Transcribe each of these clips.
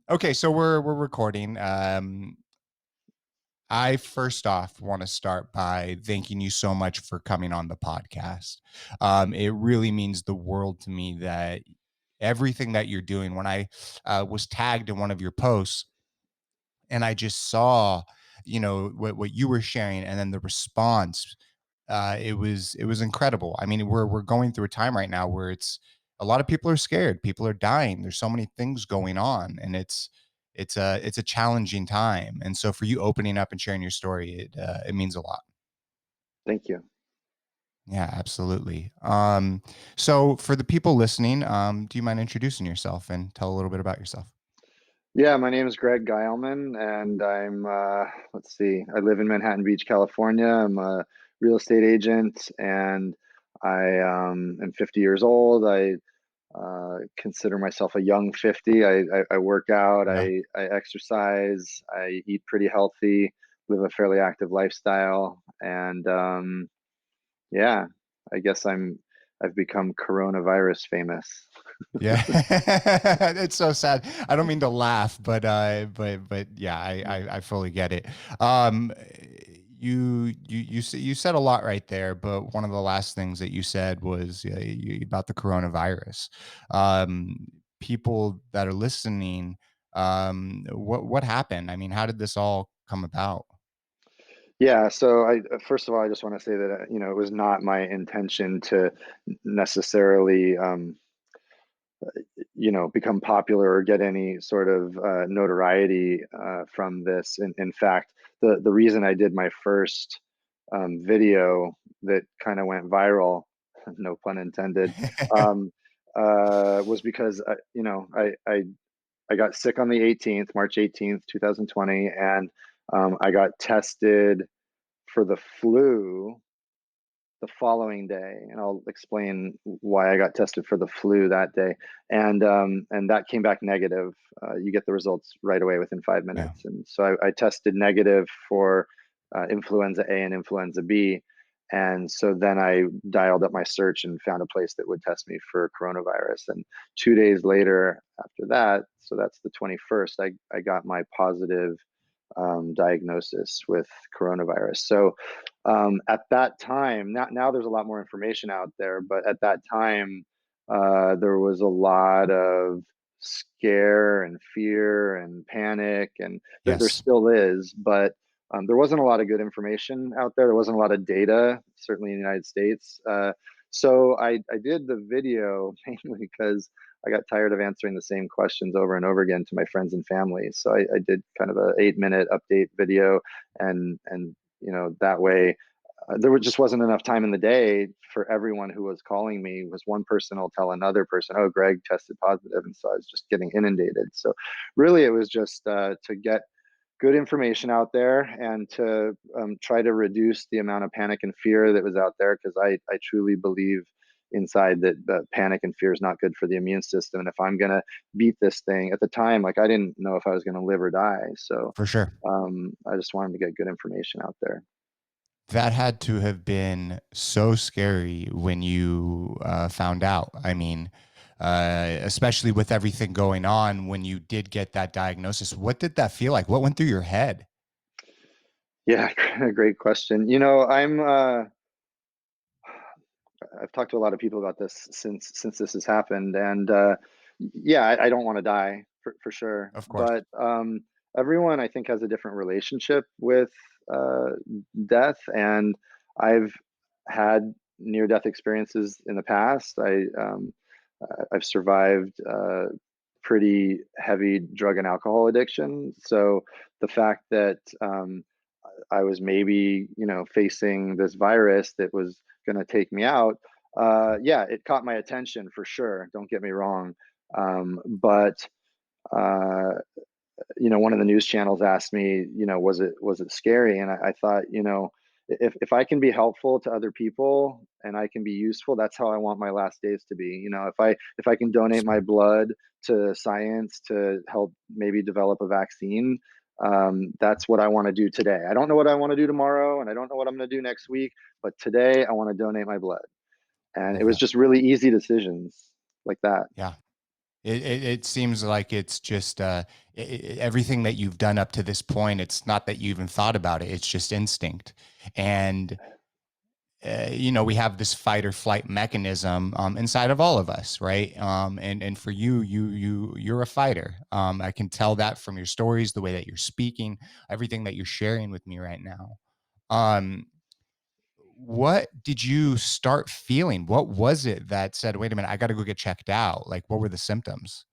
Okay, so we're recording. I first off want to start by thanking you so much for coming on the podcast. It really means the world to me that everything that you're doing. When I was tagged in one of your posts, and I just saw, what you were sharing, and then the response. It was incredible. I mean, we're going through a time right now where it's a lot of people are scared. People are dying. There's so many things going on, and it's a challenging time. And so for you opening up and sharing your story, it means a lot. Thank you. Yeah, absolutely. So for the people listening, do you mind introducing yourself and tell a little bit about yourself? Yeah, my name is Greg Geilman, and let's see, I live in Manhattan Beach, California. I'm a real estate agent, and I am 50 years old. I consider myself a young 50. I work out, Yeah. I exercise, I eat pretty healthy, live a fairly active lifestyle, and yeah, I guess I've become coronavirus famous. Yeah. It's so sad. I don't mean to laugh, but yeah, I fully get it. Um you said a lot right there, but one of the last things that you said was about the coronavirus. People that are listening, what happened? I mean, how did this all come about? Yeah, so first of all, I just want to say that it was not my intention to necessarily become popular or get any sort of notoriety from this. In fact, the reason I did my first video that kind of went viral, no pun intended, um, was because I got sick on the 18th, March 18th, 2020, and I got tested for the flu the following day, and I'll explain why I got tested for the flu that day. And that came back negative. You get the results right away within five Yeah. minutes. And so I tested negative for influenza A and influenza B. And so then I dialed up my search and found a place that would test me for coronavirus. And 2 days later, after that, so that's the 21st, I got my positive diagnosis with coronavirus. So at that time, now there's a lot more information out there, but at that time, there was a lot of scare and fear and panic, and there Yes. still is, but there wasn't a lot of good information out there. There wasn't a lot of data, certainly in the United States. So I did the video mainly because I got tired of answering the same questions over and over again to my friends and family. So I did kind of a 8 minute update video, and that way just wasn't enough time in the day for everyone who was calling me. Was one person will tell another person, "Oh, Greg tested positive," and so I was just getting inundated. So really, it was just to get good information out there and to try to reduce the amount of panic and fear that was out there, because I truly believe inside that panic and fear is not good for the immune system. And if I'm going to beat this thing at the time, like, I didn't know if I was going to live or die. So For sure. I just wanted to get good information out there. That had to have been so scary when you, found out. I mean, especially with everything going on when you did get that diagnosis. What did that feel like? What went through your head? Yeah, great question. I've talked to a lot of people about this since this has happened, and yeah, I don't want to die for sure. Of course. But everyone, I think, has a different relationship with uh, death, and I've had near death experiences in the past. I've survived pretty heavy drug and alcohol addiction, so the fact that I was maybe, facing this virus that was going to take me out. Yeah, it caught my attention for sure. Don't get me wrong. But uh, one of the news channels asked me, was it scary? And I thought, if I can be helpful to other people and I can be useful, that's how I want my last days to be. If I can donate my Smart. blood to science to help maybe develop a vaccine, that's what I want to do today. I don't know what I want to do tomorrow, and I don't know what I'm going to do next week, but today I want to donate my blood. I And it love was that. just really easy decisions like that. Yeah. It seems like it's just, everything that you've done up to this point, it's not that you even thought about it, it's just instinct, and, we have this fight or flight mechanism, inside of all of us, right? And for you, you're a fighter. I can tell that from your stories, the way that you're speaking, everything that you're sharing with me right now. Um, what did you start feeling? What was it that said, "Wait a minute, I gotta go get checked out?" Like, what were the symptoms?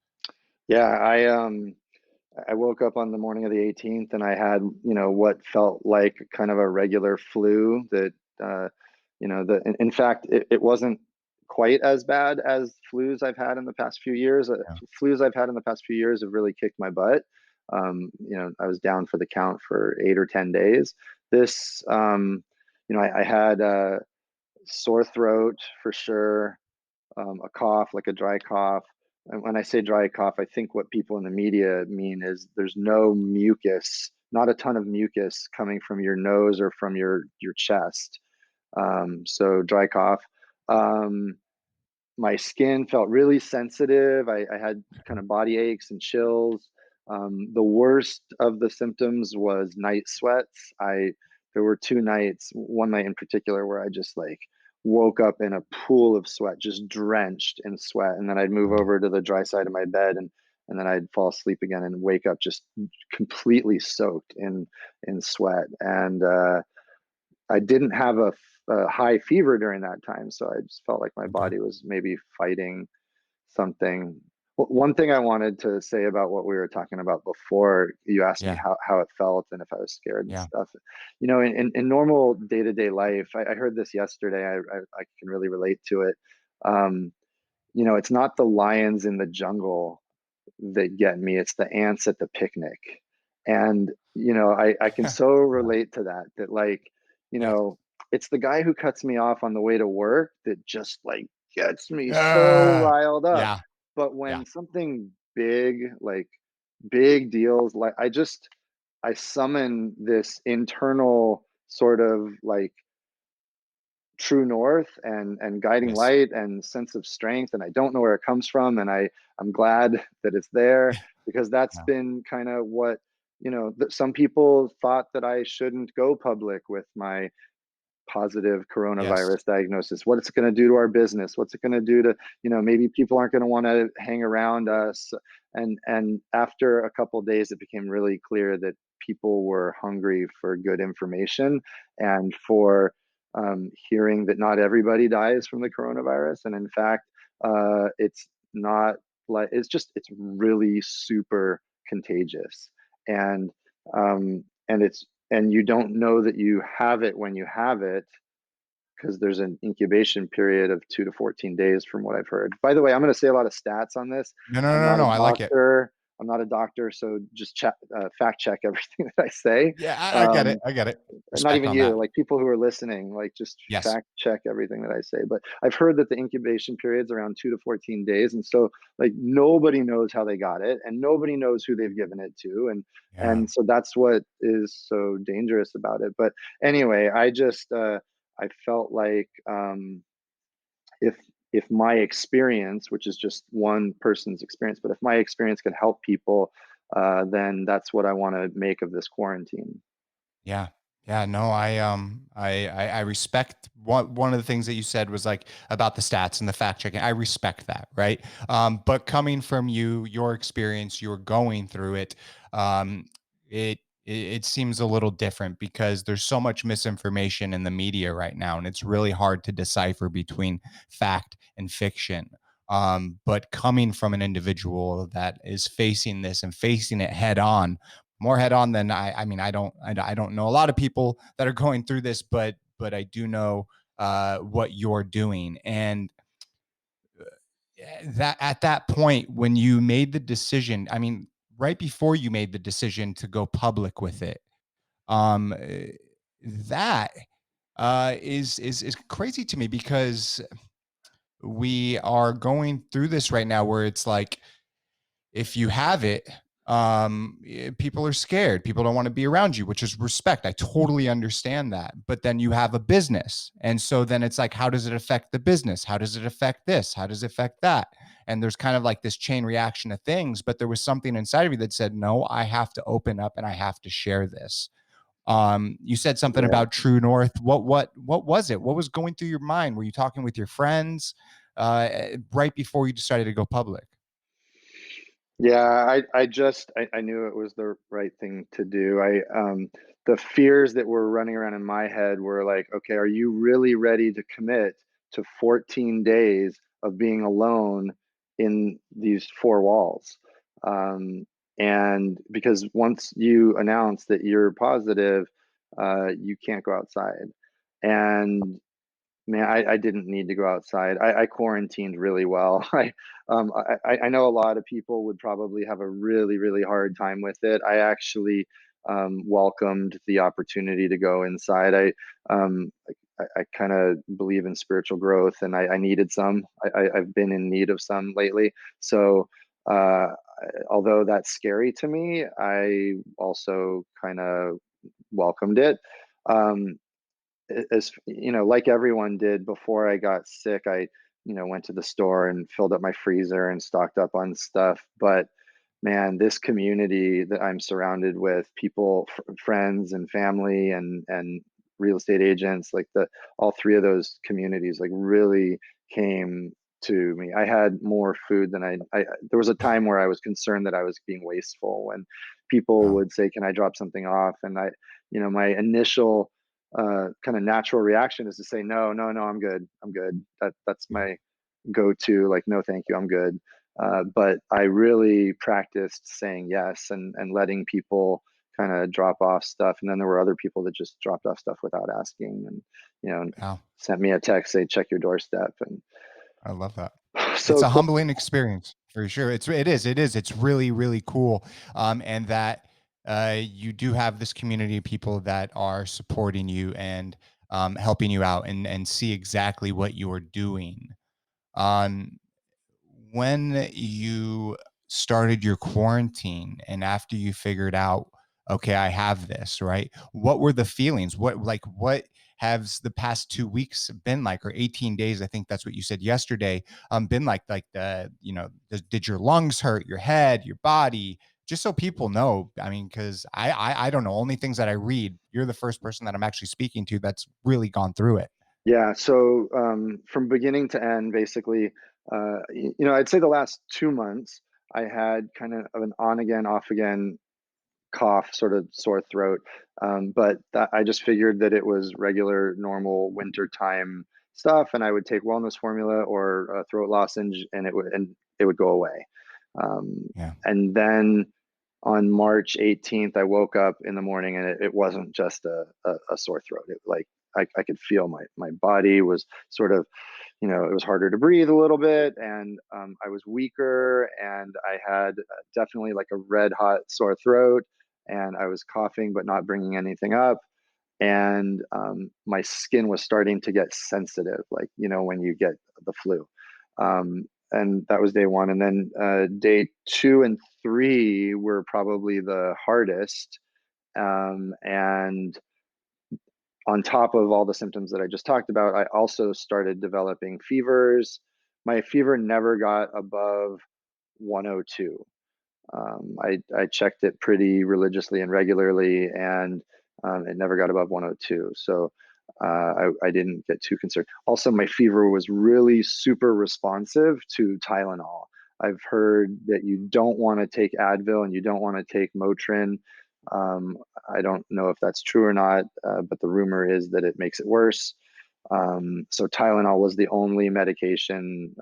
Yeah, I woke up on the morning of the 18th and I had, what felt like kind of a regular flu that, uh, in fact, it wasn't quite as bad as flus I've had in the past few years. Yeah, Flus I've had in the past few years have really kicked my butt. I was down for the count for 8 or 10 days. This, I had a sore throat for sure, a cough, like a dry cough. And when I say dry cough, I think what people in the media mean is there's no mucus, not a ton of mucus coming from your nose or from your chest. So dry cough. Um, my skin felt really sensitive. I had kind of body aches and chills. The worst of the symptoms was night sweats. There were 2 nights, one night in particular, where I just like woke up in a pool of sweat, just drenched in sweat, and then I'd move mm, over to the dry side of my bed, and then I'd fall asleep again and wake up just completely soaked in sweat. And I didn't have a high fever during that time, so I just felt like my okay. body was maybe fighting something. One thing I wanted to say about what we were talking about before you asked me Yeah, how it felt and if I was scared and yeah, stuff. In normal day to day life, I heard this yesterday. I can really relate to it. Um, it's not the lions in the jungle that get me, it's the ants at the picnic. And I can so yeah, relate to that, that like, you yes. know it's the guy who cuts me off on the way to work that just like gets me so Uh, riled up. yeah, But yeah, when something big, like big deals, like I summon this internal sort of like true north and guiding yes, light and sense of strength, and I don't know where it comes from, and I'm glad that it's there, because that's yeah, been kind of what, some people thought that I shouldn't go public with my positive yes, coronavirus diagnosis. What it's going to do to our business? What's it going to do to, maybe people aren't going to want to hang around us. And after a couple of days, it became really clear that people were hungry for good information and for hearing that not everybody dies from the coronavirus. And in fact, it's not like, it's really super contagious. And um, and it's and you don't know that you have it when you have it, because there's an incubation period of 2 to 14 days from what I've heard. By the way, I'm going to say a lot of stats on this. no, no, I'm no, no, not a no, I like it. doctor. I'm not a doctor, so just fact check everything that I say. Yeah, I get it, Um, I get it. Not Respect even on that. you, like people who are listening, like just Yes, fact check everything that I say. But I've heard that the incubation period's around 2 to 14 days, and so like nobody knows how they got it, and nobody knows who they've given it to, yeah, and so that's what is so dangerous about it. But anyway, I felt like, if my experience, which is just one person's experience, but if my experience could help people, then that's what I want to make of this quarantine. yeah, yeah, no, I respect one of the things that you said was, like, about the stats and the fact checking. I respect that, right? But coming from you, your experience, you're going through it, um, it seems a little different because there's so much misinformation in the media right now, and it's really hard to decipher between fact and fiction. But coming from an individual that is facing this and facing it head on, more head on than I mean, I don't know a lot of people that are going through this, but I do know what you're doing. And that at that point when you made the decision, I mean, right before you made the decision to go public with it, that is crazy to me because we are going through this right now where it's like if you have it, people are scared. People don't want to be around you, which is respect. I totally understand that. But then you have a business. And so then it's like, how does it affect the business? How does it affect this? How does it affect that? and there's kind of like this chain reaction of things, but there was something inside of you that said, no, I have to open up and I have to share this. You said something Yeah. about true north. What was it? What was going through your mind? Were you talking with your friends right before you decided to go public? Yeah, I knew it was the right thing to do. The fears that were running around in my head were like, okay, are you really ready to commit to 14 days of being alone in these four walls? Um, and because once you announce that you're positive, you can't go outside. And man, I didn't need to go outside. I quarantined really well. I know a lot of people would probably have a really, really hard time with it. I actually welcomed the opportunity to go inside. I kind of believe in spiritual growth, and I needed some. I've been in need of some lately. So, uh, although that's scary to me, I also kind of welcomed it. Um, as you know, like everyone did before I got sick, I, went to the store and filled up my freezer and stocked up on stuff. But man, this community that I'm surrounded with, people, friends and family and real estate agents, like the all three of those communities, like really came to me. I had more food than I there was a time where I was concerned that I was being wasteful when people Wow. would say, "Can I drop something off?" And my initial kind of natural reaction is to say, "No, no, no, I'm good. I'm good." That's Yeah. my go-to. Like, "No, thank you, I'm good." But I really practiced saying yes and letting people kind of drop off stuff. And then there were other people that just dropped off stuff without asking, and Wow. sent me a text, say, "Check your doorstep." And I love that. It's so a cool. humbling experience for sure. It is. It's really, really cool. And that you do have this community of people that are supporting you and helping you out and see exactly what you are doing. Um, when you started your quarantine and after you figured out, okay, I have this, right? What were the feelings? What has the past 2 weeks been like, or 18 days? I think that's what you said yesterday. Been like did your lungs hurt, your head, your body? Just so people know. I mean, because I don't know. Only things that I read. You're the first person that I'm actually speaking to that's really gone through it. Yeah, so from beginning to end, basically, I'd say the last 2 months, I had kind of an on again, off again cough, sort of sore throat. But I just figured that it was regular, normal winter time stuff, and I would take wellness formula or a throat lozenge, and it would go away. Um, Yeah. and then on March 18th, I woke up in the morning, and it wasn't just a sore throat. It like I could feel my body was sort of, it was harder to breathe a little bit, and I was weaker, and I had definitely like a red hot sore throat, and I was coughing but not bringing anything up, and my skin was starting to get sensitive, like when you get the flu. And that was day one, and then day two and three were probably the hardest. And on top of all the symptoms that I just talked about, I also started developing fevers. My fever never got above 102. I checked it pretty religiously and regularly, and it never got above 102. So I didn't get too concerned. Also, my fever was really super responsive to Tylenol. I've heard that you don't want to take Advil and you don't want to take Motrin. Um, I don't know if that's true or not, but the rumor is that it makes it worse. So Tylenol was the only medication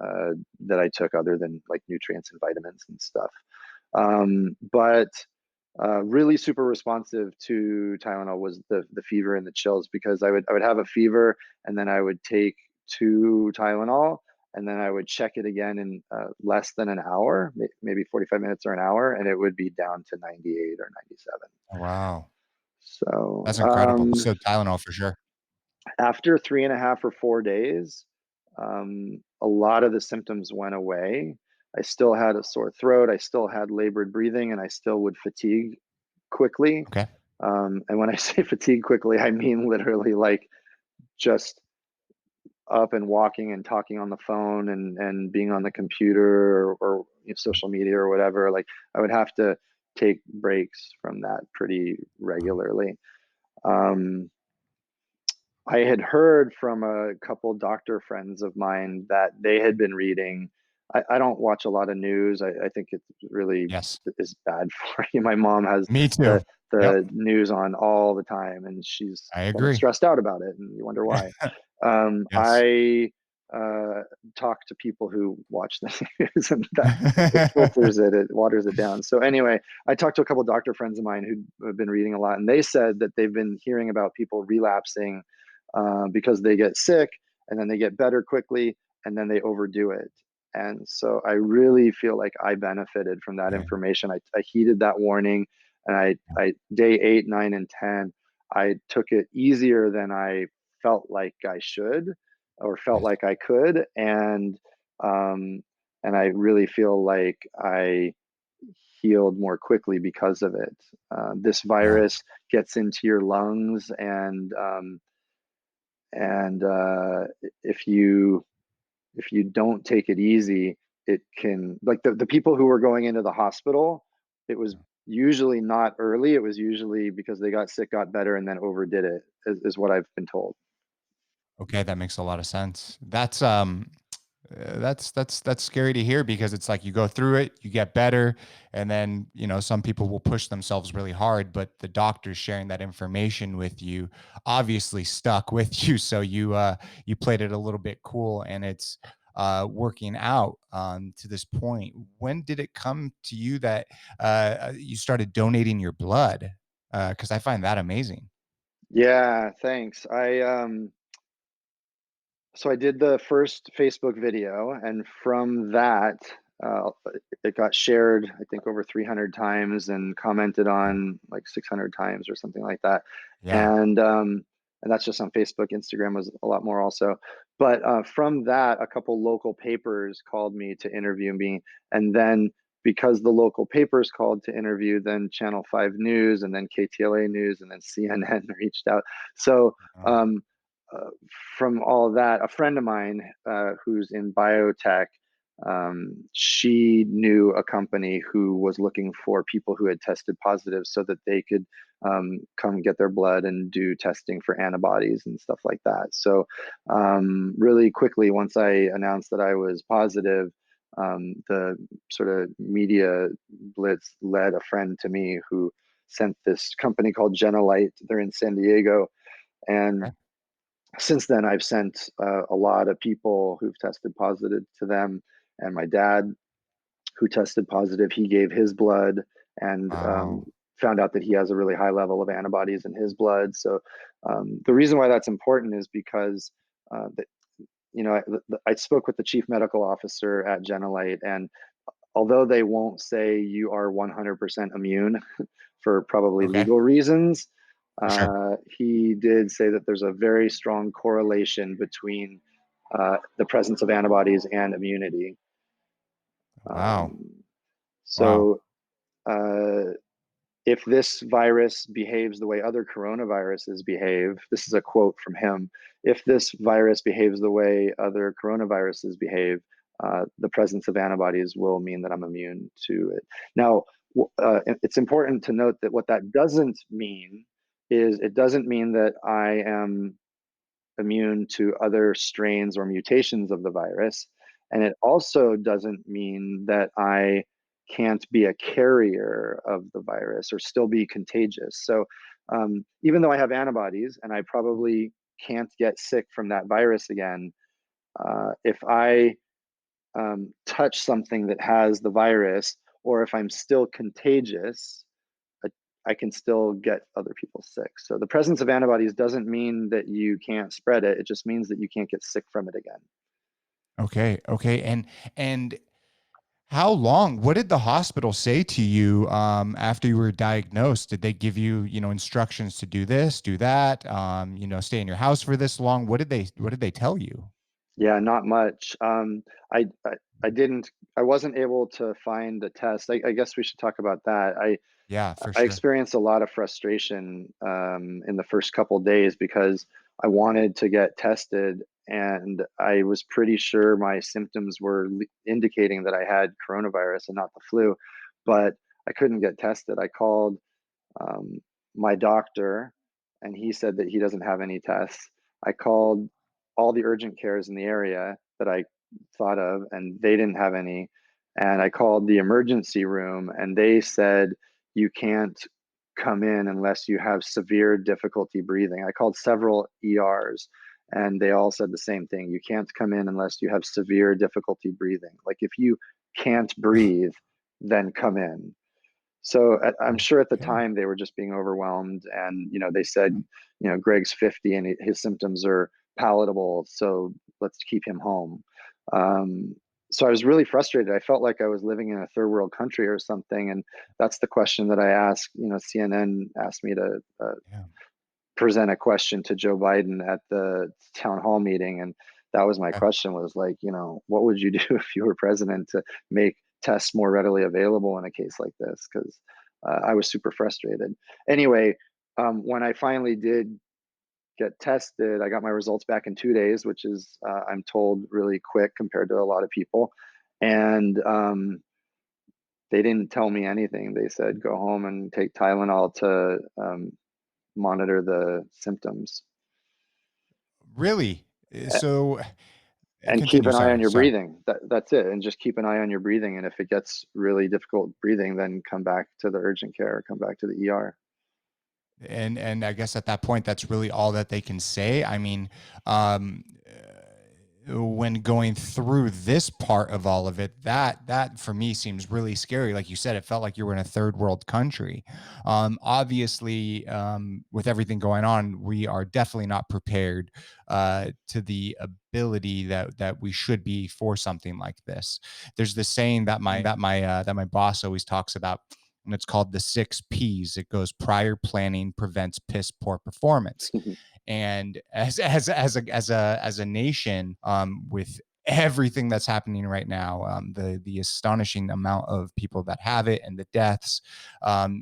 that I took other than like nutrients and vitamins and stuff. But really super responsive to Tylenol was the fever and the chills, because I would have a fever, and then I would take two Tylenol, and then I would check it again in less than an hour, maybe 45 minutes or an hour, and it would be down to 98 or 97. Oh, wow. So That's incredible. So Tylenol for sure. after 3.5 or 4 days, a lot of the symptoms went away. I still had a sore throat. I still had labored breathing, and I still would fatigue quickly. Okay. And when I say fatigue quickly, I mean literally like just up and walking and talking on the phone and being on the computer or social media or whatever. Like I would have to take breaks from that pretty Wow. regularly. Um, I had heard from a couple doctor friends of mine that they had been reading. I don't watch a lot of news. I think it really Yes. is bad for you. My mom has Me too. the Yep. the news on all the time, and she's I kind of agree. stressed out about it, and you wonder why. Yes. I talk to people who watch the news, and that it filters it, it waters it down. So anyway, I talked to a couple doctor friends of mine who have been reading a lot, and they said that they've been hearing about people relapsing because they get sick and then they get better quickly and then they overdo it. And so I really feel like I benefited from that Okay. information. I heeded that warning, and I day 8, 9, and 10, I took it easier than I felt like I should or felt Yes. like I could, um, and I really feel like I healed more quickly because of it. This Yeah. virus gets into your lungs, and if you don't take it easy, it can, like, the people who were going into the hospital, it was usually not early, it was usually because they got sick, got better, and then overdid it, is what I've been told. Okay, that makes a lot of sense. That's scary to hear because it's like you go through it, you get better, and then, some people will push themselves really hard, but the doctors sharing that information with you obviously stuck with you. So you played it a little bit cool and it's working out to this point. When did it come to you that you started donating your blood? Because I find that amazing. Yeah, thanks. So I did the first Facebook video, and from that, uh, it got shared, I think, over 300 times and commented Wow. on like 600 times or something like that. Yeah. And that's just on Facebook. Instagram was a lot more also. But from that, a couple local papers called me to interview me, and then because the local papers called to interview, then Channel 5 News, and then KTLA News, and then CNN reached out. So. Wow. Um, uh, from all of that, a friend of mine who's in biotech, she knew a company who was looking for people who had tested positive so that they could come get their blood and do testing for antibodies and stuff like that. So, really quickly, once I announced that I was positive, the sort of media blitz led a friend to me who sent this company called Genelite. They're in San Diego. And Okay. since then, I've sent a lot of people who've tested positive to them. And my dad, who tested positive, he gave his blood and Wow. found out that he has a really high level of antibodies in his blood. So the reason why that's important is because the, I spoke with the chief medical officer at Genelite, and although they won't say you are 100% immune for probably Okay. legal reasons, For sure. he did say that there's a very strong correlation between the presence of antibodies and immunity. Wow. Um, Wow. so, uh, if this virus behaves the way other coronaviruses behave, this is a quote from him. If this virus behaves the way other coronaviruses behave, the presence of antibodies will mean that I'm immune to it. Now, it's important to note that what that doesn't mean is it doesn't mean that I am immune to other strains or mutations of the virus. And it also doesn't mean that I can't be a carrier of the virus or still be contagious. So, even though I have antibodies and I probably can't get sick from that virus again, if I touch something that has the virus, or if I'm still contagious, I, I can still get other people sick. So the presence of antibodies doesn't mean that you can't spread it. It just means that you can't get sick from it again. Okay, okay, and how long what did the hospital say to you, after you were diagnosed? Did they give you, instructions to do this, do that, stay in your house for this long? What did they tell you? Yeah, not much. I didn't. I wasn't able to find a test. I guess we should talk about that. Yeah, for I sure. experienced a lot of frustration in the first couple days because I wanted to get tested and I was pretty sure my symptoms were indicating that I had coronavirus and not the flu, but I couldn't get tested. I called um, my doctor, and he said that he doesn't have any tests. I called all the urgent cares in the area that I thought of, and they didn't have any. And I called the emergency room, and they said, you can't come in unless you have severe difficulty breathing. I called several ERs, and they all said the same thing. You can't come in unless you have severe difficulty breathing. Like if you can't breathe, then come in. So I'm sure at the Okay. time they were just being overwhelmed, and they said, Greg's 50 and his symptoms are palatable, so let's keep him home. Um, so I was really frustrated. I felt like I was living in a third world country or something, and that's the question that I asked. CNN asked me to Yeah. present a question to Joe Biden at the town hall meeting, and that was my Okay. question, was like, what would you do if you were president to make tests more readily available in a case like this? Because I was super frustrated. Anyway, when I finally did get tested, I got my results back in 2 days, which is, I'm told, really quick compared to a lot of people. And they didn't tell me anything. They said, go home and take Tylenol to monitor the symptoms. Really? So And keep continue. an eye on Sorry. your Sorry. breathing. That's it. And just keep an eye on your breathing. And if it gets really difficult breathing, then come back to the urgent care, come back to the ER. And I guess at that point, that's really all that they can say. I mean, when going through this part of all of it, that for me seems really scary. Like you said, it felt like you were in a third world country. Obviously, with everything going on, we are definitely not prepared to the ability that we should be for something like this. There's this saying that my boss always talks about, and it's called the 6 P's. It goes: prior planning prevents piss poor performance. And as a nation, with everything that's happening right now, the astonishing amount of people that have it and the deaths,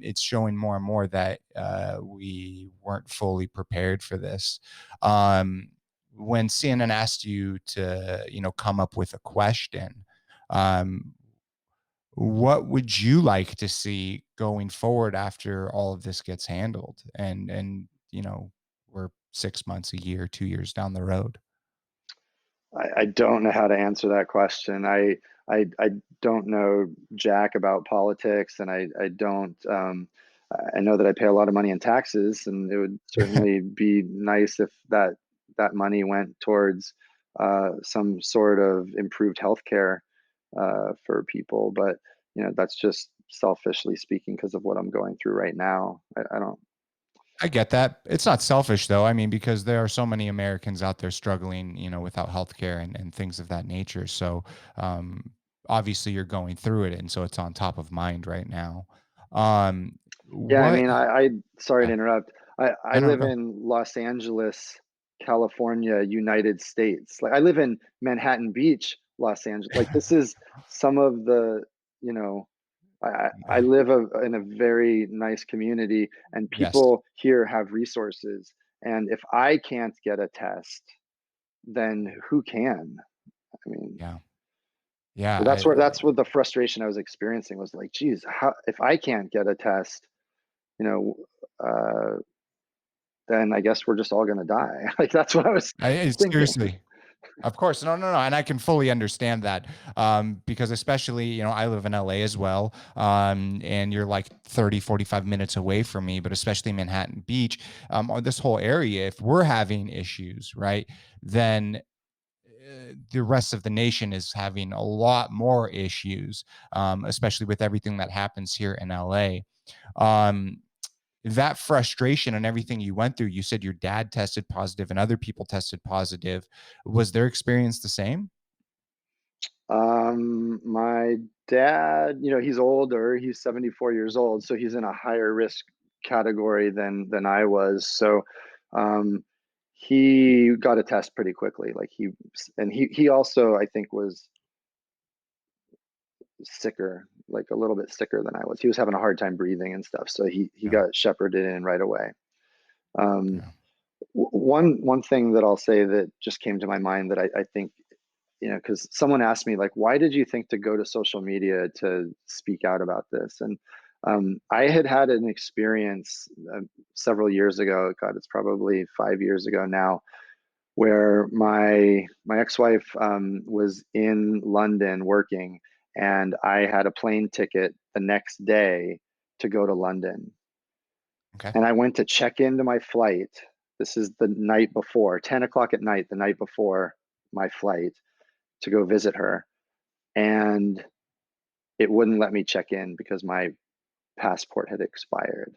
it's showing more and more that we weren't fully prepared for this. When CNN asked you to, come up with a question, um, what would you like to see going forward after all of this gets handled? And we're 6 months, a year, 2 years down the road. I don't know how to answer that question. I don't know jack about politics, and I don't. I know that I pay a lot of money in taxes, and it would certainly be nice if that money went towards some sort of improved healthcare for people. But that's just selfishly speaking because of what I'm going through right now. I don't. I get that. It's not selfish though. I mean, because there are so many Americans out there struggling, without healthcare and things of that nature. So um, obviously you're going through it, and so it's on top of mind right now. Um, Yeah, I what? mean, I sorry to Yeah. interrupt. I No, no, live go. in Los Angeles, California, United States. Like I live in Manhattan Beach, Los Angeles. Like this is some of the, you know, I live in a very nice community, and Yes. people here have resources. And if I can't get a test, then who can? I mean, Yeah. Yeah. so that's what the frustration I was experiencing was like, geez, how if I can't get a test, you know, uh, then I guess we're just all gonna die. Like that's what I was thinking. Seriously. Of course. No, no, no. And I can fully understand that, because especially, I live in LA as well. And you're like 30, 45 minutes away from me, but especially Manhattan Beach, or this whole area, if we're having issues, right, then the rest of the nation is having a lot more issues, especially with everything that happens here in LA. Um, that frustration and everything you went through, you said your dad tested positive and other people tested positive. Was their experience the same? My dad, he's older. He's 74 years old, so he's in a higher risk category than I was. So, um, he got a test pretty quickly. Like he also, I think, was sicker, like a little bit sicker than I was. He was having a hard time breathing and stuff, so he Yeah. got shepherded in right away. Um, Yeah. One thing that I'll say that just came to my mind that I think, because someone asked me, like, why did you think to go to social media to speak out about this? And I had had an experience several years ago. God, it's probably 5 years ago now, where my ex-wife was in London working, and I had a plane ticket the next day to go to London. Okay. And I went to check into my flight. This is the night before, 10 o'clock at night, the night before my flight to go visit her. And it wouldn't let me check in because my passport had expired.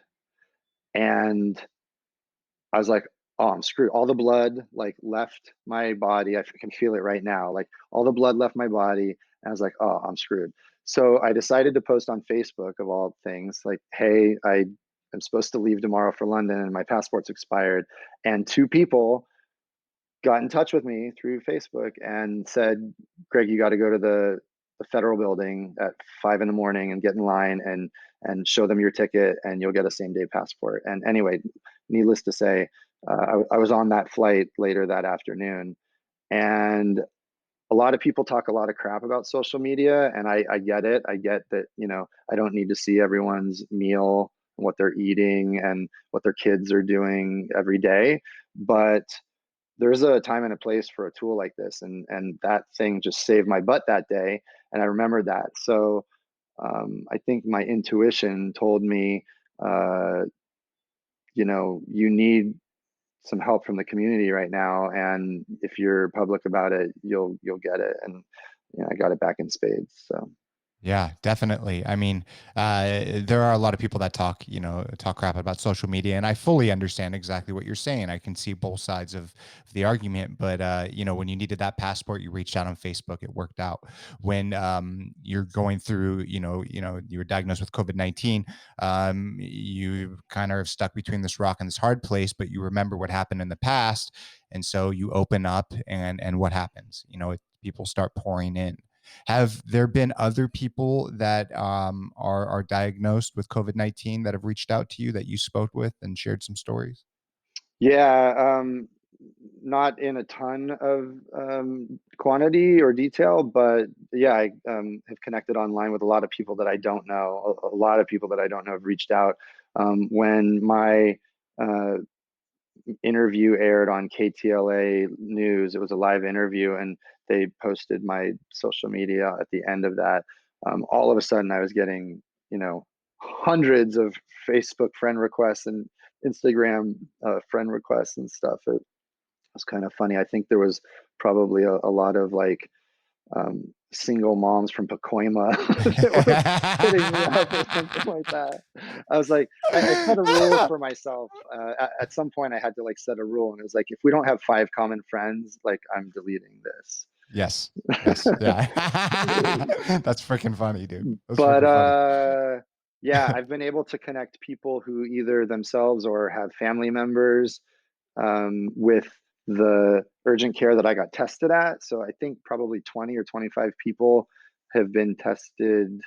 And I was like, oh, I'm screwed. All the blood like left my body. I can feel it right now. Like all the blood left my body. And I was like, oh, I'm screwed. So I decided to post on Facebook, of all things, like, hey, I am supposed to leave tomorrow for London and my passport's expired. And two people got in touch with me through Facebook and said, Greg, you got to go to the federal building at 5 in the morning and get in line and show them your ticket and you'll get a same day passport. And anyway, needless to say, I was on that flight later that afternoon. And a lot of people talk a lot of crap about social media, and I get it. I get that, I don't need to see everyone's meal and what they're eating and what their kids are doing every day. But there's a time and a place for a tool like this, and that thing just saved my butt that day, and I remembered that. So I think my intuition told me, uh, you need some help from the community right now, and if you're public about it, you'll get it. And I got it back in spades. So Yeah, definitely. I mean, there are a lot of people that talk crap about social media, and I fully understand exactly what you're saying. I can see both sides of the argument, but when you needed that passport, you reached out on Facebook. It worked out. When you're going through, you were diagnosed with COVID-19. You kind of stuck between this rock and this hard place, but you remember what happened in the past, and so you open up, and what happens? People start pouring in. Have there been other people that are diagnosed with COVID-19 that have reached out to you that you spoke with and shared some stories? yeah, not in a ton of quantity or detail, but yeah, I have connected online with a lot of people that I don't know. A lot of people that I don't know have reached out. When my uh, interview aired on KTLA News, it was a live interview, and they posted my social media at the end of that. All of a sudden, I was getting, hundreds of Facebook friend requests and Instagram friend requests and stuff. It was kind of funny. I think there was probably a lot of like single moms from Pacoima that were hitting me up or something like that. I was like, I set a rule for myself. At some point, I had to like set a rule, and it was like, if we don't have five common friends, like I'm deleting this. Yes. Yes. Yeah. That's freaking funny, dude. That's But freaking funny. yeah, I've been able to connect people who either themselves or have family members with the urgent care that I got tested at. So I think probably 20 or 25 people have been tested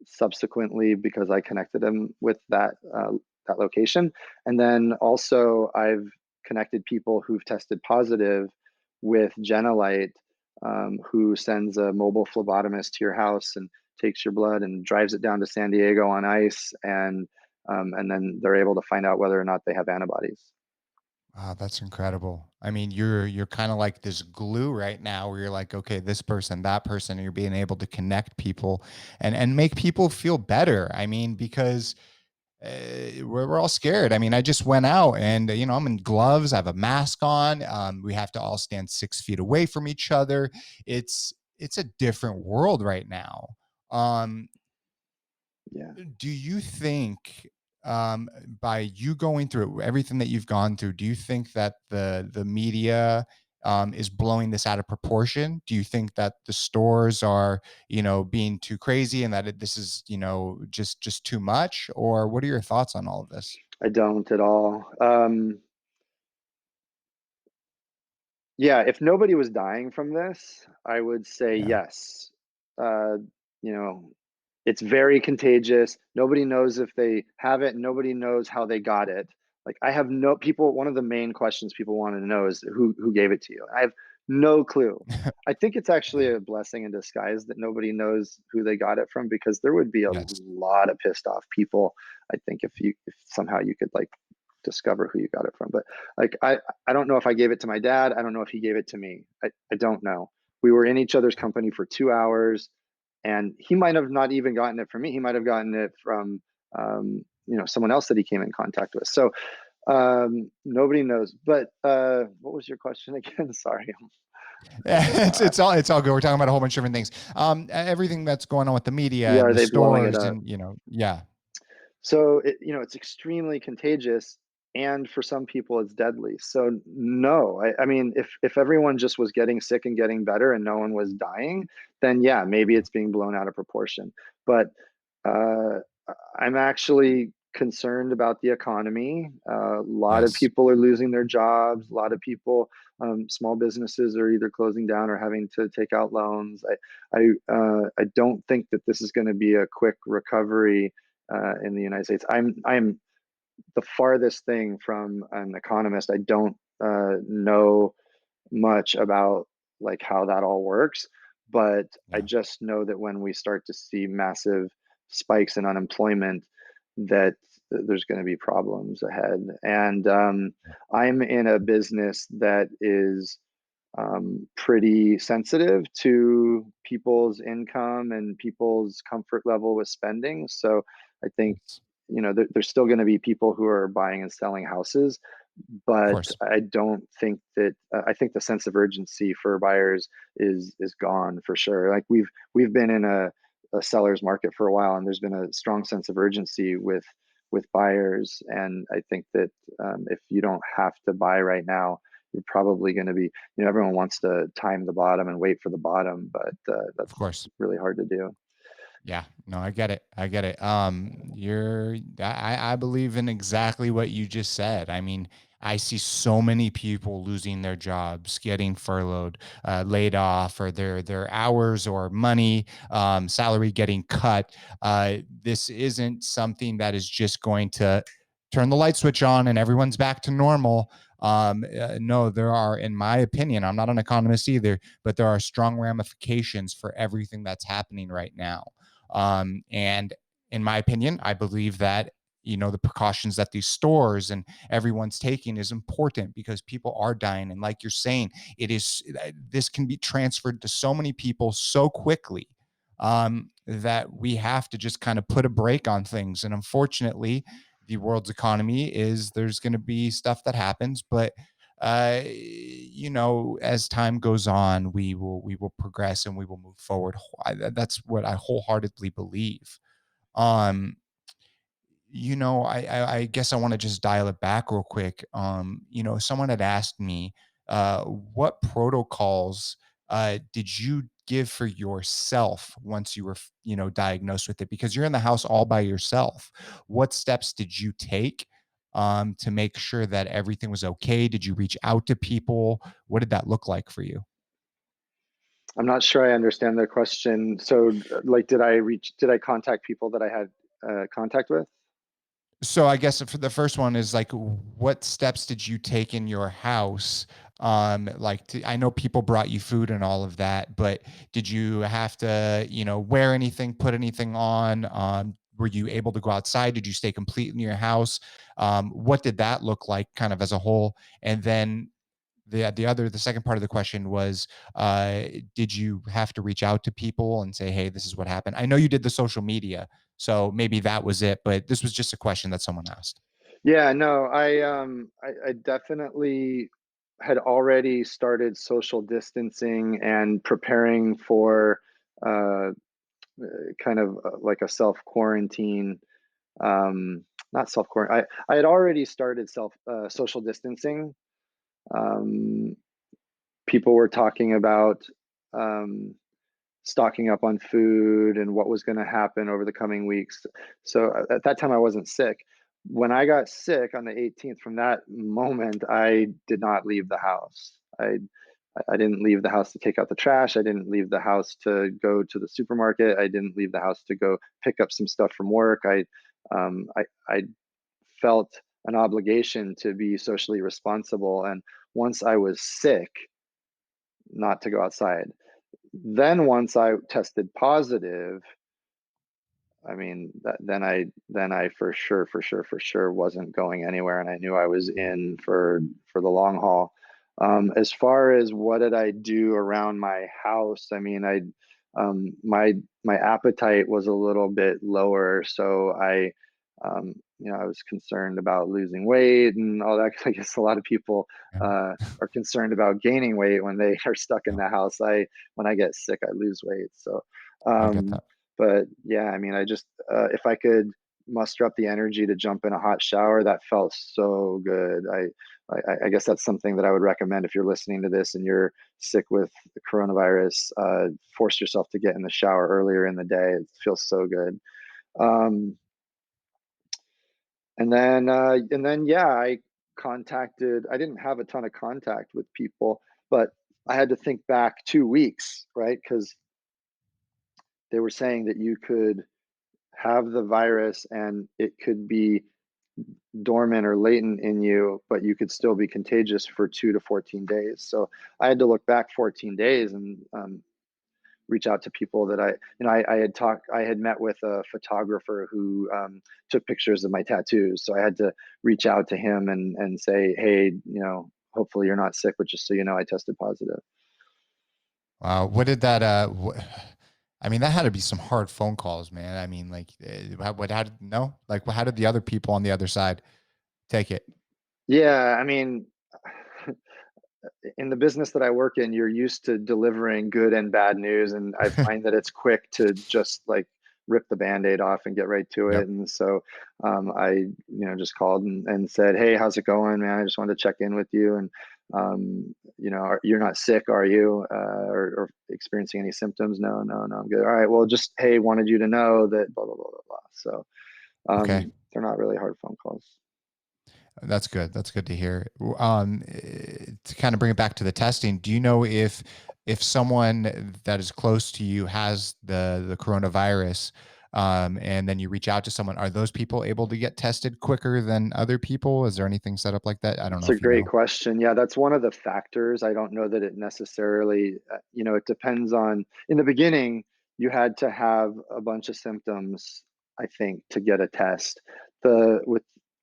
subsequently because I connected them with that location. And then also I've connected people who've tested positive with Genelite, who sends a mobile phlebotomist to your house and takes your blood and drives it down to San Diego on ice, and then they're able to find out whether or not they have antibodies. Wow, that's incredible. I mean, you're kind of like this glue right now where you're like, okay, this person, that person, and you're being able to connect people and make people feel better. I mean, because we're all scared. I mean, I just went out and I'm in gloves. I have a mask on. We have to all stand 6 feet away from each other. It's a different world right now. Um, Yeah. do you think, by you going through everything that you've gone through, do you think that the media is blowing this out of proportion? Do you think that the stores are, being too crazy and that this is, just too much? Or what are your thoughts on all of this? I don't at all. Yeah, if nobody was dying from this, I would say Yeah. yes. Uh, you know, it's very contagious. Nobody knows if they have it, nobody knows how they got it. Like, I have no people one of the main questions people wanted to know is who gave it to you? I have no clue. I think it's actually a blessing in disguise that nobody knows who they got it from, because there would be a Yes. lot of pissed off people, I think, if somehow you could, like, discover who you got it from. But, like, I don't know if I gave it to my dad. I don't know if he gave it to me. I don't know. We were in each other's company for 2 hours, and he might have not even gotten it from me. He might have gotten it from, someone else that he came in contact with. So, nobody knows. But, what was your question again? Sorry. Uh, It's all good. We're talking about a whole bunch of different things. Everything that's going on with the media yeah, and are the they blowing it stores up? and yeah. So it's extremely contagious, and for some people, it's deadly. So no, I mean, if everyone just was getting sick and getting better, and no one was dying, then yeah, maybe it's being blown out of proportion. But uh, I'm actually concerned about the economy. A lot of Yes, people are losing their jobs. A lot of people, small businesses, are either closing down or having to take out loans. I don't think that this is going to be a quick recovery in the United States. I'm the farthest thing from an economist. I don't know much about, like, how that all works, but I yeah, just know that when we start to see massive spikes in unemployment, that there's going to be problems ahead. And I'm in a business that is pretty sensitive to people's income and people's comfort level with spending. So I think, yes, there's still going to be people who are buying and selling houses, of but course, I don't think that I think the sense of urgency for buyers is gone for sure. Like, we've been in a seller's market for a while, and there's been a strong sense of urgency with buyers. And I think that if you don't have to buy right now, you're probably going to be, everyone wants to time the bottom and wait for the bottom, but of that's course. really hard to do. Yeah, no, I get it. I get it. I believe in exactly what you just said. I mean, I see so many people losing their jobs, getting furloughed, laid off, or their hours or money, salary getting cut. This isn't something that is just going to turn the light switch on and everyone's back to normal. No, there are, in my opinion, I'm not an economist either, but there are strong ramifications for everything that's happening right now. And in my opinion, I believe that the precautions that these stores and everyone's taking is important because people are dying. And like you're saying, this can be transferred to so many people so quickly that we have to just kind of put a break on things. And unfortunately, the world's economy is there's going to be stuff that happens, but as time goes on, we will progress and we will move forward. That's what I wholeheartedly believe. Um, I guess I want to just dial it back real quick. Someone had asked me, what protocols did you give for yourself once you were, diagnosed with it? Because you're in the house all by yourself. What steps did you take to make sure that everything was okay? Did you reach out to people? What did that look like for you? I'm not sure I understand the question. So, like, did I contact people that I had contact with? So I guess for the first one is like, what steps did you take in your house? I know people brought you food and all of that, but did you have to, wear anything, put anything on? Were you able to go outside? Did you stay complete in your house? What did that look like, kind of as a whole? And then the second part of the question was, did you have to reach out to people and say, hey, this is what happened? I know you did the social media, so maybe that was it, but this was just a question that someone asked. Yeah, no, I definitely had already started social distancing and preparing for uh, kind of like a self quarantine. Not self quarantine. I had already started self social distancing. Um, People were talking about um, stocking up on food and what was going to happen over the coming weeks. So at that time, I wasn't sick. When I got sick on the 18th, from that moment, I did not leave the house. I didn't leave the house to take out the trash. I didn't leave the house to go to the supermarket. I didn't leave the house to go pick up some stuff from work. I felt an obligation to be socially responsible. And once I was sick, not to go outside. Then once I tested positive, I mean, then I for sure wasn't going anywhere, and I knew I was in for the long haul. As far as what did I do around my house, I mean, my appetite was a little bit lower, so I was concerned about losing weight and all that. 'Cause I guess a lot of people Yeah. are concerned about gaining weight when they are stuck in Yeah, the house. When I get sick, I lose weight. So, I get um, that. but yeah, I mean, I just if I could muster up the energy to jump in a hot shower, that felt so good. I guess that's something that I would recommend if you're listening to this and you're sick with the coronavirus. Force yourself to get in the shower earlier in the day. It feels so good. Um, and then yeah, I didn't have a ton of contact with people, but I had to think back 2 weeks, right? Because they were saying that you could have the virus and it could be dormant or latent in you, but you could still be contagious for 2 to 14 days. So I had to look back 14 days and reach out to people that I had met with a photographer who took pictures of my tattoos. So I had to reach out to him and say, hey, hopefully you're not sick, but just so you know, I tested positive. Wow, what did that, I mean, that had to be some hard phone calls, man. I mean, like, how did no? Like, how did the other people on the other side take it? Yeah, I mean, in the business that I work in, you're used to delivering good and bad news, and I find that it's quick to just like rip the band-aid off and get right to Yep. it. And so I, just called and said, "Hey, how's it going, man? I just wanted to check in with you, and you're not sick, are you, or experiencing any symptoms? No, no, no, I'm good. All right, well, just hey, wanted you to know that blah blah blah blah blah." So Okay. they're not really hard phone calls. That's good. That's good to hear. To kind of bring it back to the testing, do you know if someone that is close to you has the coronavirus, and then you reach out to someone, are those people able to get tested quicker than other people? Is there anything set up like that? I don't know It's a if you great know. question. Yeah, that's one of the factors. I don't know that it necessarily, it depends on, in the beginning, you had to have a bunch of symptoms, I think, to get a test.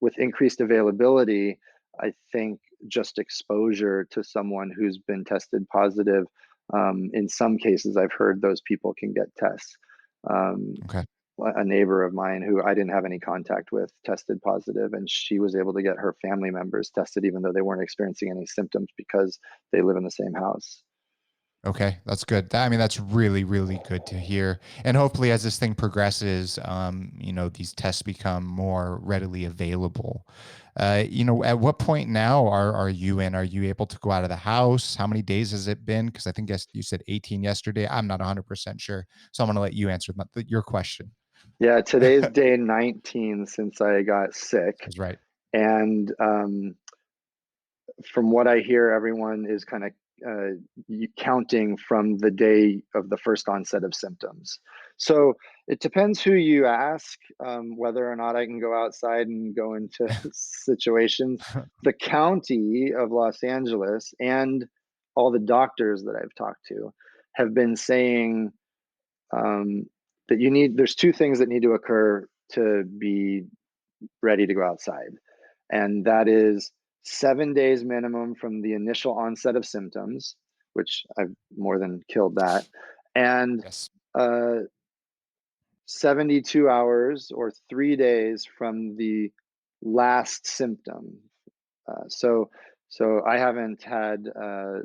With increased availability, I think just exposure to someone who's been tested positive, in some cases, I've heard those people can get tests. Um, Okay. a neighbor of mine who I didn't have any contact with tested positive, and she was able to get her family members tested even though they weren't experiencing any symptoms because they live in the same house. Okay, that's good. I mean, that's really, really good to hear. And hopefully, as this thing progresses, these tests become more readily available. At what point now are you in? Are you able to go out of the house? How many days has it been? Because I think yes, you said 18 yesterday. I'm not 100% sure, so I'm going to let you answer your question. Yeah, today's day 19 since I got sick. That's right. And from what I hear, everyone is kind of counting from the day of the first onset of symptoms. So it depends who you ask, whether or not I can go outside and go into situations. The county of Los Angeles and all the doctors that I've talked to have been saying um, that there's two things that need to occur to be ready to go outside. And that is 7 days minimum from the initial onset of symptoms, which I've more than killed that, and Yes. uh, 72 hours or 3 days from the last symptom. So I haven't had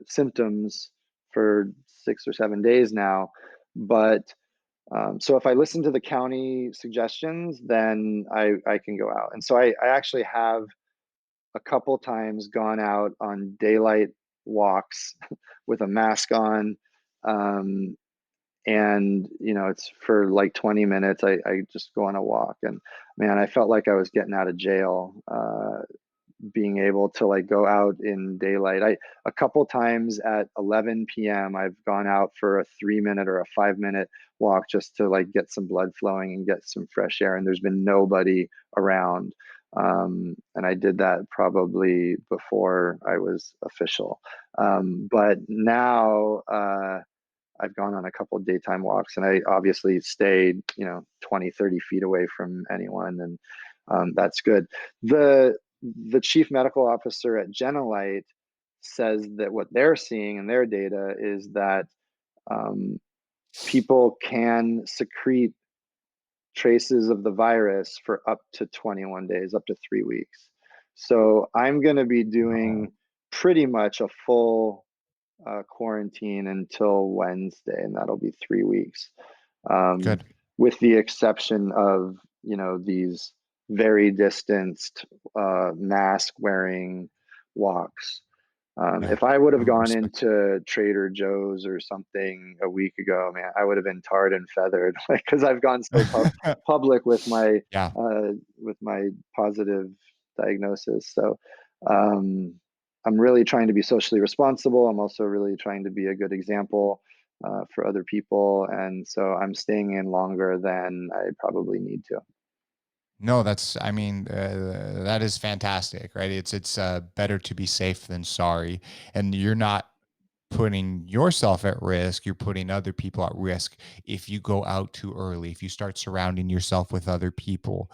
symptoms for 6 or 7 days now, but so if I listen to the county suggestions, then I can go out. And so I actually have a couple times gone out on daylight walks with a mask on. Um, and it's for like 20 minutes. I just go on a walk, and man, I felt like I was getting out of jail, being able to like go out in daylight. A couple times at 11 p.m. I've gone out for a 3 minute or a 5 minute walk just to like get some blood flowing and get some fresh air. And there's been nobody around. And I did that probably before I was official. But now I've gone on a couple of daytime walks, and I obviously stayed, 20, 30 feet away from anyone. And that's good. The chief medical officer at Genelite says that what they're seeing in their data is that um, people can secrete traces of the virus for up to 21 days, up to 3 weeks. So I'm going to be Oh, doing pretty much a full quarantine until Wednesday, and that'll be 3 weeks, um, good. with the exception of these very distanced mask wearing walks. Yeah. If I would have gone Respect. into Trader Joe's or something a week ago, man, I would have been tarred and feathered, like, because I've gone so public Yeah. with my positive diagnosis. So um, I'm really trying to be socially responsible. I'm also really trying to be a good example for other people, and so I'm staying in longer than I probably need to. No, I mean, that is fantastic, right? It's better to be safe than sorry, and you're not putting yourself at risk. You're putting other people at risk if you go out too early. If you start surrounding yourself with other people,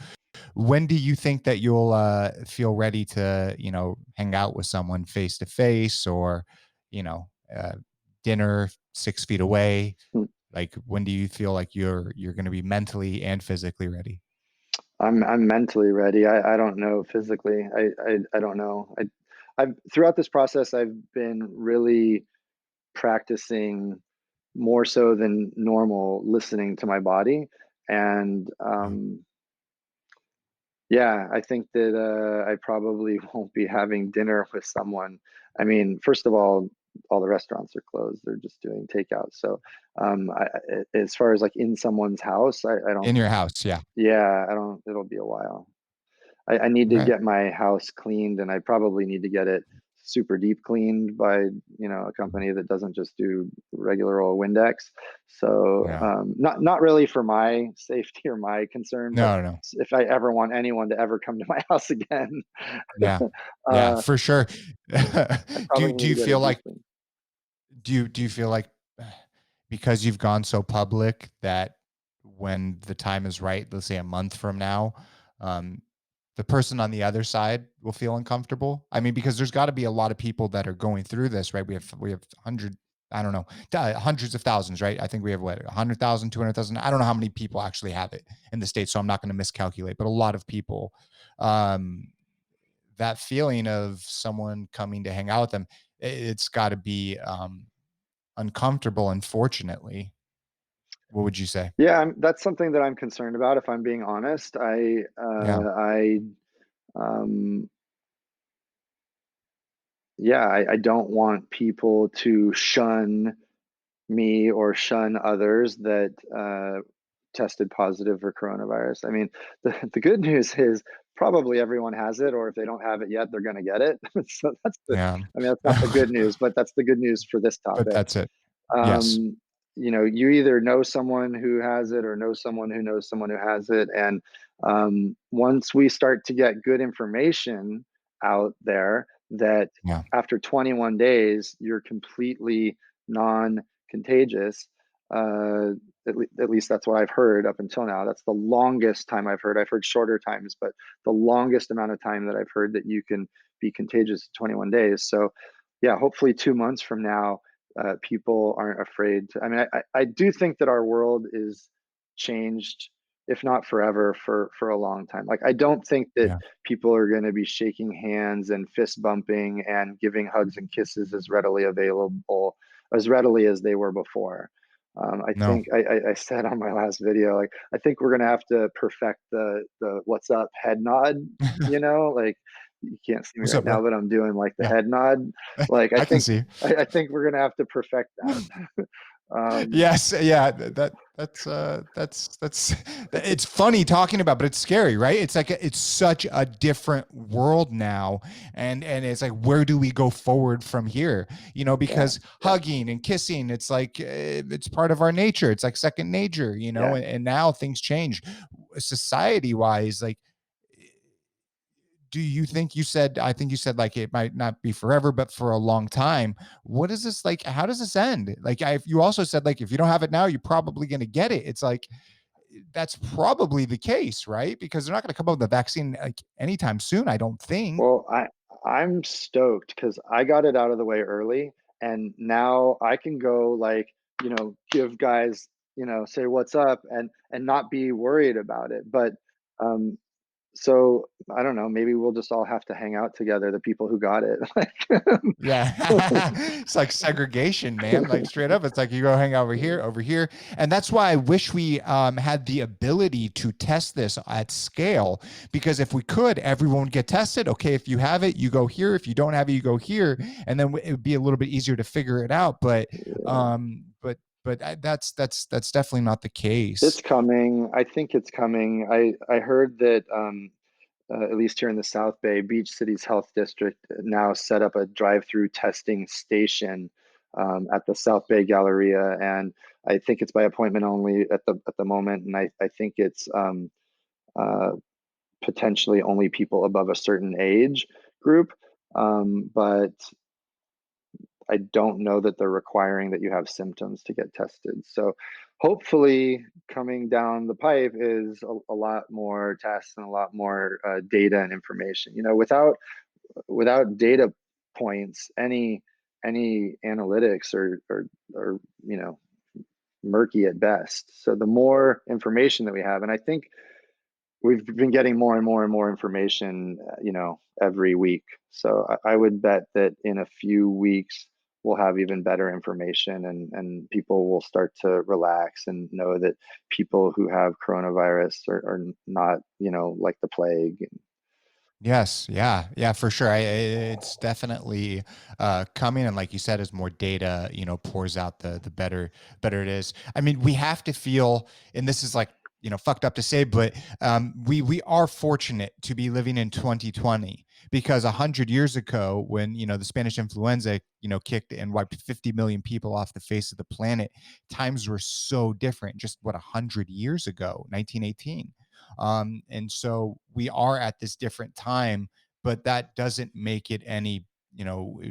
when do you think that you'll feel ready to, hang out with someone face to face, or, you know, uh, dinner 6 feet away? Like, when do you feel like you're going to be mentally and physically ready? I'm mentally ready. I don't know physically. I don't know. I've throughout this process I've been really practicing more so than normal listening to my body. And Yeah. yeah, I think that I probably won't be having dinner with someone. I mean, first of all the restaurants are closed. They're just doing takeout. So as far as like in someone's house, I don't. In your house, yeah. Yeah, I don't. It'll be a while. I need to Okay. get my house cleaned, and I probably need to get it super deep cleaned by a company that doesn't just do regular old Windex. So Yeah. not really for my safety or my concern, but No, no. if I ever want anyone to ever come to my house again, Yeah. Yeah, uh, for sure. I do probably do need to you get feel it deep like cleaned. do you feel like because you've gone so public that when the time is right, let's say a month from now, um, the person on the other side will feel uncomfortable? I mean, because there's got to be a lot of people that are going through this, right? We have I don't know, hundreds of thousands, right? I think we have what 100,000, 200,000. I don't know how many people actually have it in the states, so I'm not going to miscalculate, but a lot of people. Um, that feeling of someone coming to hang out with them, it's got to be uncomfortable. Unfortunately, what would you say? Yeah, that's something that I'm concerned about. If I'm being honest, Yeah, I um, yeah, I don't want people to shun me or shun others that tested positive for coronavirus. I mean, the good news is probably everyone has it, or if they don't have it yet, they're going to get it. So yeah. I mean, that's not the good news, but that's the good news for this But topic. that's it. Yes. um, you either know someone who has it or know someone who knows someone who has it. And once we start to get good information out there that Yeah, after 21 days, you're completely non contagious, uh, at least that's what I've heard up until now. That's the longest time I've heard. I've heard shorter times, but the longest amount of time that I've heard that you can be contagious 21 days. So, yeah, hopefully 2 months from now, people aren't afraid to. I mean, I do think that our world is changed, if not forever, for a long time. Like, I don't think that yeah. people are going to be shaking hands and fist bumping and giving hugs and kisses as readily as they were before. I No. think I said on my last video, like, I think we're gonna have to perfect the "What's up?" head nod. Like, you can't see me What's right up, bro? now, but I'm doing like the Yeah, head nod. Like, I can see. I think we're gonna have to perfect that. Um, Yes, yeah, that's it's funny talking about, but it's scary, right? It's like it's such a different world now, and it's like, where do we go forward from here? yeah, Because yeah, hugging and kissing, it's like it's part of our nature. It's like second nature, yeah, and now things change, society wise, like do you think you said, I think you said like it might not be forever, but for a long time. What is this like? How does this end? Like, you also said like if you don't have it now, you're probably going to get it. It's like that's probably the case, right? Because they're not going to come up with a vaccine like anytime soon, I don't think. Well, I'm stoked because I got it out of the way early, and now I can go like, give guys, say what's up and not be worried about it. But um so I don't know, maybe we'll just all have to hang out together, the people who got it. Yeah. It's like segregation, man. Like straight up. It's like you go hang out over here, over here. And that's why I wish we had the ability to test this at scale. Because if we could, everyone would get tested. Okay, if you have it, you go here. If you don't have it, you go here. And then it would be a little bit easier to figure it out. That's definitely not the case. It's coming. I think it's coming. I heard that at least here in the South Bay, Beach City's health district now set up a drive-through testing station at the South Bay Galleria, and I think it's by appointment only at the moment. And I think it's uh, potentially only people above a certain age group. But I don't know that they're requiring that you have symptoms to get tested. So hopefully coming down the pipe is a lot more tests and a lot more data and information. Without data points, any analytics are murky at best. So the more information that we have, and I think we've been getting more and more and more information, every week. So I would bet that in a few weeks we'll have even better information, and people will start to relax and know that people who have coronavirus are not, like the plague. Yes, yeah, yeah, for sure. It's definitely coming, and like you said, as more data, pours out, the better it is. I mean, we have to feel, and this is like fucked up to say, but we are fortunate to be living in 2020 because 100 years ago, when the Spanish influenza kicked and wiped 50 million people off the face of the planet, times were so different. Just what 100 years ago, 1918. And so we are at this different time, but that doesn't make it any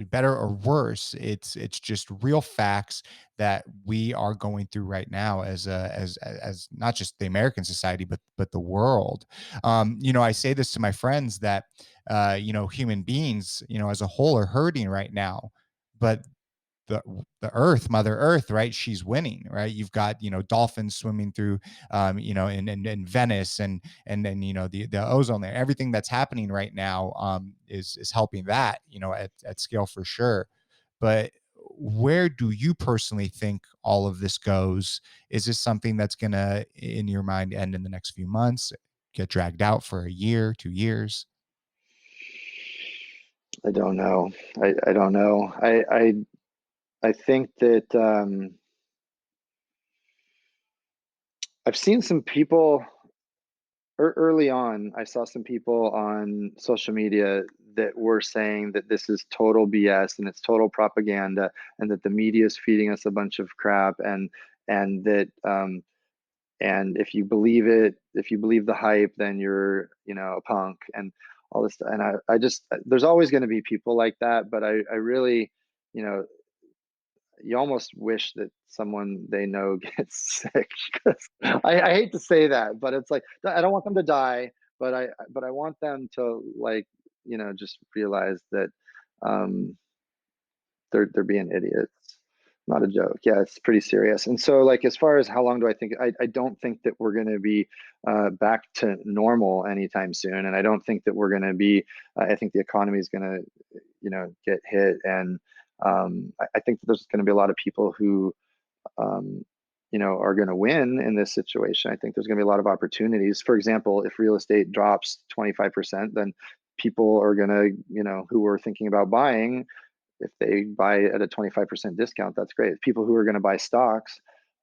better or worse. It's just real facts that we are going through right now as not just the American society, but the world. I say this to my friends that human beings as a whole are hurting right now, but the mother earth, right, she's winning, right? You've got dolphins swimming through in Venice, and then the ozone there, everything that's happening right now is helping that at scale for sure. But where do you personally think all of this goes? Is this something that's gonna, in your mind, end in the next few months, get dragged out for a year, 2 years? I don't know. I don't know. I think that I've seen some people early on. I saw some people on social media that were saying that this is total BS and it's total propaganda, and that the media is feeding us a bunch of crap, and that and if you believe it, if you believe the hype, then you're a punk and all this stuff. And I just, there's always going to be people like that, but I really, you know you almost wish that someone they know gets sick. 'Cause I hate to say that, but it's like I don't want them to die, but I want them to, like, just realize that um, they're being idiots. Not a joke. Yeah, it's pretty serious. And so, like, as far as how long do I think, I don't think that we're going to be back to normal anytime soon, and I don't think that we're going to be. I think the economy is going to, get hit, and I think that there's going to be a lot of people who, um, are going to win in this situation. I think there's going to be a lot of opportunities. For example, if real estate drops 25%, then people are going to, who are thinking about buying, if they buy at a 25% discount, that's great. People who are going to buy stocks,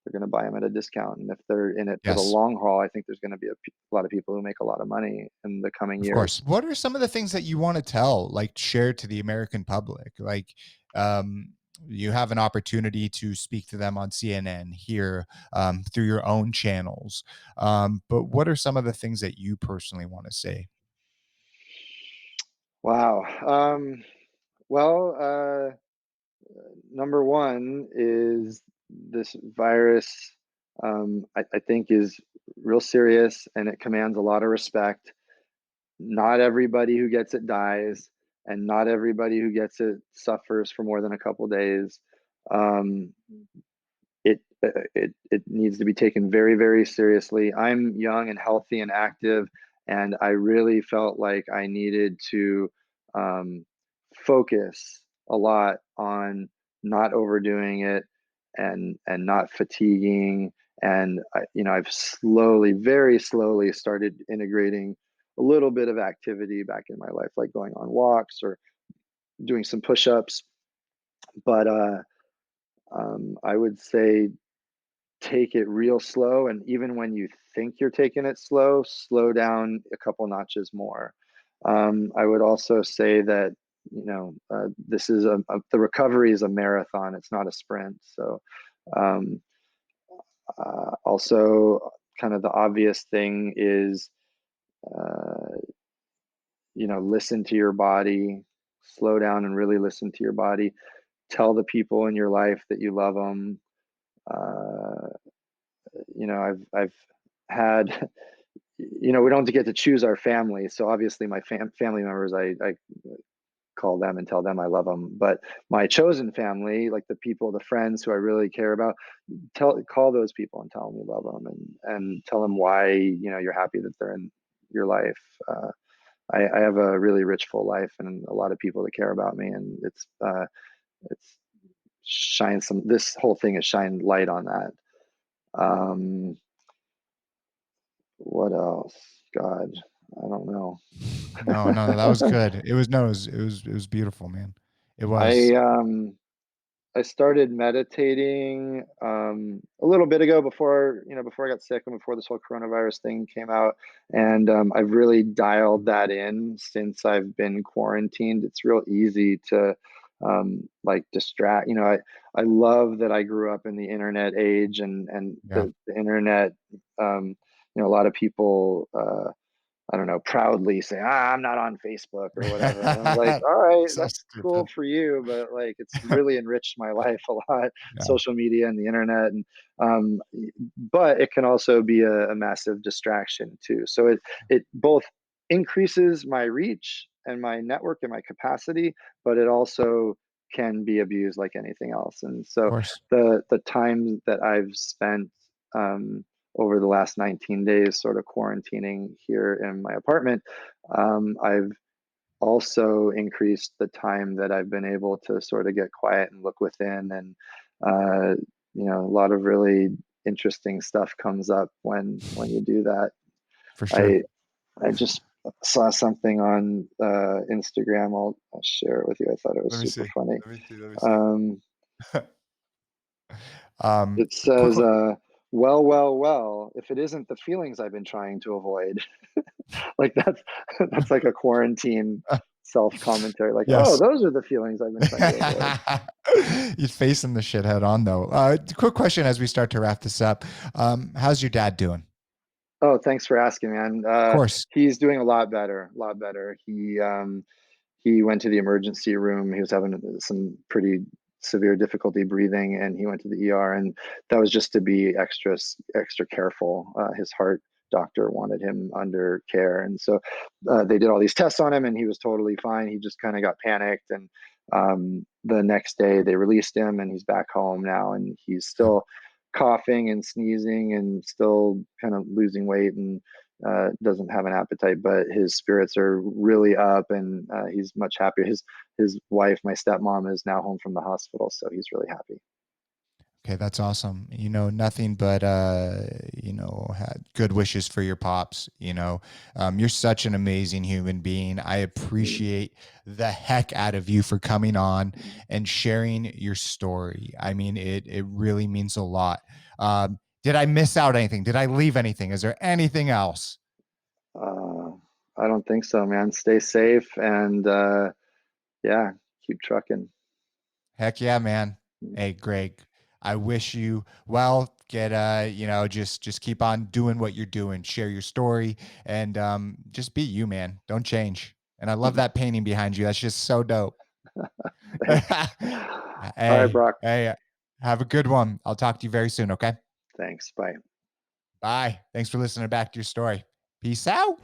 they're going to buy them at a discount. And if they're in it for the Yes. long haul, I think there's going to be a lot of people who make a lot of money in the coming Of years. course. What are some of the things that you want to tell, like share to the American public? Like, you have an opportunity to speak to them on CNN here, through your own channels. But what are some of the things that you personally want to say? Wow. Well, number one is this virus, I think, is real serious and it commands a lot of respect. Not everybody who gets it dies, and not everybody who gets it suffers for more than a couple days. Um, it needs to be taken very, very seriously. I'm young and healthy and active, and I really felt like I needed to um, focus a lot on not overdoing it and not fatiguing. And I've slowly, very slowly, started integrating a little bit of activity back in my life, like going on walks or doing some push-ups. But I would say take it real slow, and even when you think you're taking it slow, slow down a couple notches more. I would also say that this is the recovery is a marathon, it's not a sprint. So um, also, kind of the obvious thing is uh, listen to your body, slow down and really listen to your body. Tell the people in your life that you love them. uh, I've had we don't get to choose our family. So obviously my family members, I call them and tell them I love them. But my chosen family, like the people, the friends who I really care about, call those people and tell them you love them, and tell them why, you're happy that they're in your life. I have a really rich, full life and a lot of people that care about me. And it's shine some, this whole thing has shined light on that. Um, what else? God, I don't know. No, no, that was good. It was no, it was beautiful, man. It was. I I started meditating a little bit ago, before I got sick and before this whole coronavirus thing came out, and I've really dialed that in since I've been quarantined. It's real easy to like distract. I love that I grew up in the internet age, and Yeah. the internet. A lot of people. I don't know, proudly say, I'm not on Facebook or whatever. And I'm like, all right, So that's cool stupid. for you, but like it's really enriched my life a lot, Yeah, social media and the internet. And but it can also be a massive distraction too. So it both increases my reach and my network and my capacity, but it also can be abused like anything else. And of so course. the time that I've spent over the last 19 days, sort of quarantining here in my apartment, I've also increased the time that I've been able to sort of get quiet and look within. And, uh, a lot of really interesting stuff comes up when you do that. For sure. I, I just saw something on Instagram. I'll share it with you. I thought it was Let me super see. funny. Let me see. Let me see. Um, it Quick says, well, well, well, if it isn't the feelings I've been trying to avoid. Like that's like a quarantine self-commentary, like, oh, Yes. those are the feelings I've been trying to avoid. You're facing the shit head on, though. Quick question as we start to wrap this up. How's your dad doing? Oh, thanks for asking, man. Of course. He's doing a lot better, a lot better. He went to the emergency room. He was having some pretty severe difficulty breathing, and he went to the ER. And that was just to be extra careful. His heart doctor wanted him under care, and so they did all these tests on him, and he was totally fine. He just kind of got panicked, and the next day they released him, and he's back home now, and he's Good. still coughing and sneezing and still kind of losing weight, and doesn't have an appetite, but his spirits are really up, and he's much happier. His wife, my stepmom, is now home from the hospital, so he's really happy. Okay, that's awesome. Nothing but good wishes for your pops. You're such an amazing human being. I appreciate the heck out of you for coming on and sharing your story. I mean, it really means a lot. Did I miss out anything? Did I leave anything? Is there anything else? Uh, I don't think so, man. Stay safe, and yeah, keep trucking. Heck yeah, man. Hey, Greg, I wish you well. Get just keep on doing what you're doing. Share your story and just be you, man. Don't change. And I love that painting behind you. That's just so dope. Thanks. All right, Hey, Brock. hey, have a good one. I'll talk to you very soon, okay? Thanks. Bye. Bye. Thanks for listening back to your story. Peace out.